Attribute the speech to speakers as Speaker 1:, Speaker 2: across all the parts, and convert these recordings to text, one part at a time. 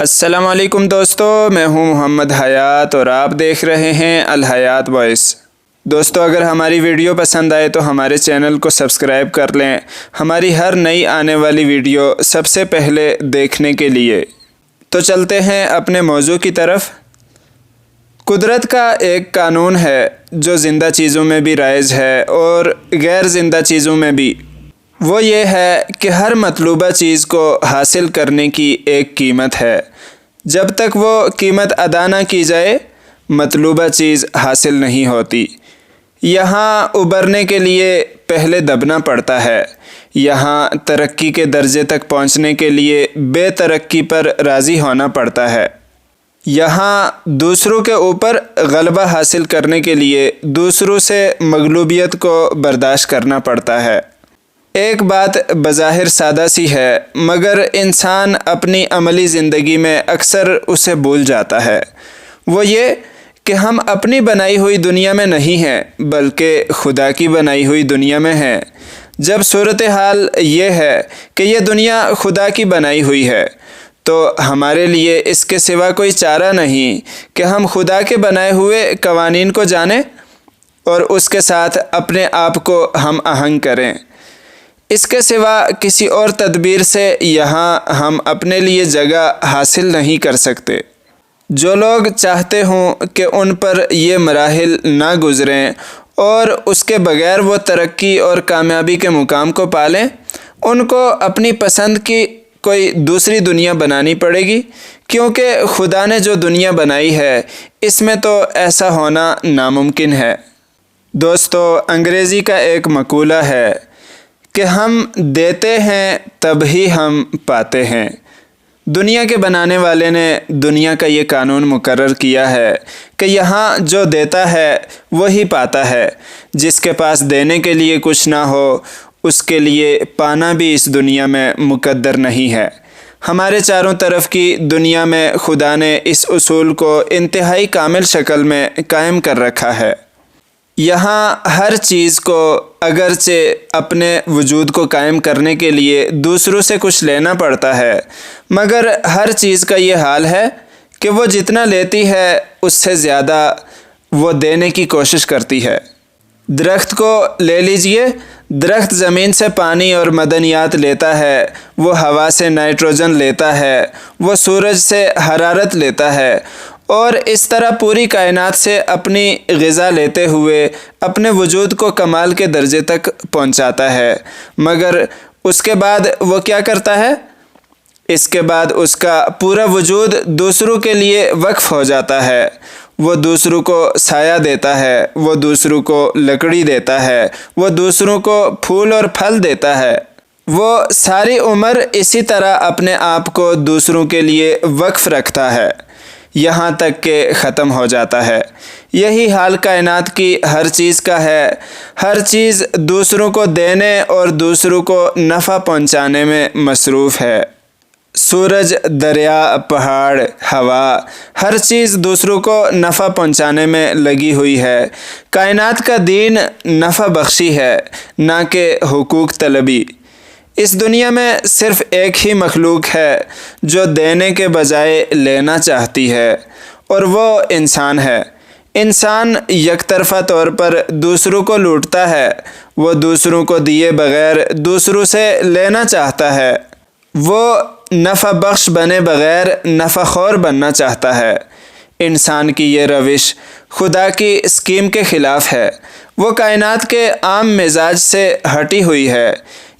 Speaker 1: السلام علیکم دوستو، میں ہوں محمد حیات اور آپ دیکھ رہے ہیں الحیات وائس۔ دوستو، اگر ہماری ویڈیو پسند آئے تو ہمارے چینل کو سبسکرائب کر لیں ہماری ہر نئی آنے والی ویڈیو سب سے پہلے دیکھنے کے لیے۔ تو چلتے ہیں اپنے موضوع کی طرف۔ قدرت کا ایک قانون ہے جو زندہ چیزوں میں بھی رائج ہے اور غیر زندہ چیزوں میں بھی۔ وہ یہ ہے کہ ہر مطلوبہ چیز کو حاصل کرنے کی ایک قیمت ہے۔ جب تک وہ قیمت ادا نہ کی جائے، مطلوبہ چیز حاصل نہیں ہوتی۔ یہاں ابھرنے کے لیے پہلے دبنا پڑتا ہے۔ یہاں ترقی کے درجے تک پہنچنے کے لیے بے ترقی پر راضی ہونا پڑتا ہے۔ یہاں دوسروں کے اوپر غلبہ حاصل کرنے کے لیے دوسروں سے مغلوبیت کو برداشت کرنا پڑتا ہے۔ ایک بات بظاہر سادہ سی ہے، مگر انسان اپنی عملی زندگی میں اکثر اسے بھول جاتا ہے۔ وہ یہ کہ ہم اپنی بنائی ہوئی دنیا میں نہیں ہیں، بلکہ خدا کی بنائی ہوئی دنیا میں ہیں۔ جب صورتحال یہ ہے کہ یہ دنیا خدا کی بنائی ہوئی ہے، تو ہمارے لیے اس کے سوا کوئی چارہ نہیں کہ ہم خدا کے بنائے ہوئے قوانین کو جانیں اور اس کے ساتھ اپنے آپ کو ہم آہنگ کریں۔ اس کے سوا کسی اور تدبیر سے یہاں ہم اپنے لیے جگہ حاصل نہیں کر سکتے۔ جو لوگ چاہتے ہوں کہ ان پر یہ مراحل نہ گزریں اور اس کے بغیر وہ ترقی اور کامیابی کے مقام کو پالیں، ان کو اپنی پسند کی کوئی دوسری دنیا بنانی پڑے گی، کیونکہ خدا نے جو دنیا بنائی ہے اس میں تو ایسا ہونا ناممکن ہے۔ دوستو، انگریزی کا ایک مقولہ ہے کہ ہم دیتے ہیں تب ہی ہم پاتے ہیں۔ دنیا کے بنانے والے نے دنیا کا یہ قانون مقرر کیا ہے کہ یہاں جو دیتا ہے وہی پاتا ہے۔ جس کے پاس دینے کے لیے کچھ نہ ہو، اس کے لیے پانا بھی اس دنیا میں مقدر نہیں ہے۔ ہمارے چاروں طرف کی دنیا میں خدا نے اس اصول کو انتہائی کامل شکل میں قائم کر رکھا ہے۔ یہاں ہر چیز کو اگرچہ اپنے وجود کو قائم کرنے کے لیے دوسروں سے کچھ لینا پڑتا ہے، مگر ہر چیز کا یہ حال ہے کہ وہ جتنا لیتی ہے اس سے زیادہ وہ دینے کی کوشش کرتی ہے۔ درخت کو لے لیجئے۔ درخت زمین سے پانی اور معدنیات لیتا ہے، وہ ہوا سے نائٹروجن لیتا ہے، وہ سورج سے حرارت لیتا ہے، اور اس طرح پوری کائنات سے اپنی غذا لیتے ہوئے اپنے وجود کو کمال کے درجے تک پہنچاتا ہے۔ مگر اس کے بعد وہ کیا کرتا ہے؟ اس کے بعد اس کا پورا وجود دوسروں کے لیے وقف ہو جاتا ہے۔ وہ دوسروں کو سایہ دیتا ہے، وہ دوسروں کو لکڑی دیتا ہے، وہ دوسروں کو پھول اور پھل دیتا ہے۔ وہ ساری عمر اسی طرح اپنے آپ کو دوسروں کے لیے وقف رکھتا ہے، یہاں تک کہ ختم ہو جاتا ہے۔ یہی حال کائنات کی ہر چیز کا ہے۔ ہر چیز دوسروں کو دینے اور دوسروں کو نفع پہنچانے میں مصروف ہے۔ سورج، دریا، پہاڑ، ہوا، ہر چیز دوسروں کو نفع پہنچانے میں لگی ہوئی ہے۔ کائنات کا دین نفع بخشی ہے، نہ کہ حقوق طلبی۔ اس دنیا میں صرف ایک ہی مخلوق ہے جو دینے کے بجائے لینا چاہتی ہے، اور وہ انسان ہے۔ انسان یک طرفہ طور پر دوسروں کو لوٹتا ہے۔ وہ دوسروں کو دیے بغیر دوسروں سے لینا چاہتا ہے۔ وہ نفع بخش بنے بغیر نفع خور بننا چاہتا ہے۔ انسان کی یہ روش خدا کی اسکیم کے خلاف ہے۔ وہ کائنات کے عام مزاج سے ہٹی ہوئی ہے۔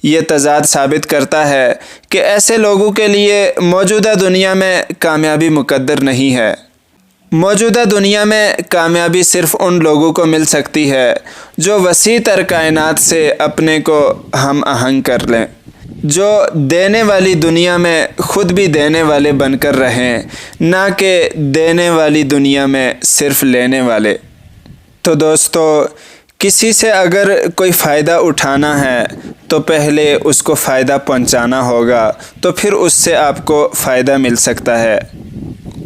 Speaker 1: یہ تضاد ثابت کرتا ہے کہ ایسے لوگوں کے لیے موجودہ دنیا میں کامیابی مقدر نہیں ہے۔ موجودہ دنیا میں کامیابی صرف ان لوگوں کو مل سکتی ہے جو وسیع تر کائنات سے اپنے کو ہم آہنگ کر لیں، جو دینے والی دنیا میں خود بھی دینے والے بن کر رہیں، نہ کہ دینے والی دنیا میں صرف لینے والے۔ تو دوستو، کسی سے اگر کوئی فائدہ اٹھانا ہے تو پہلے اس کو فائدہ پہنچانا ہوگا، تو پھر اس سے آپ کو فائدہ مل سکتا ہے۔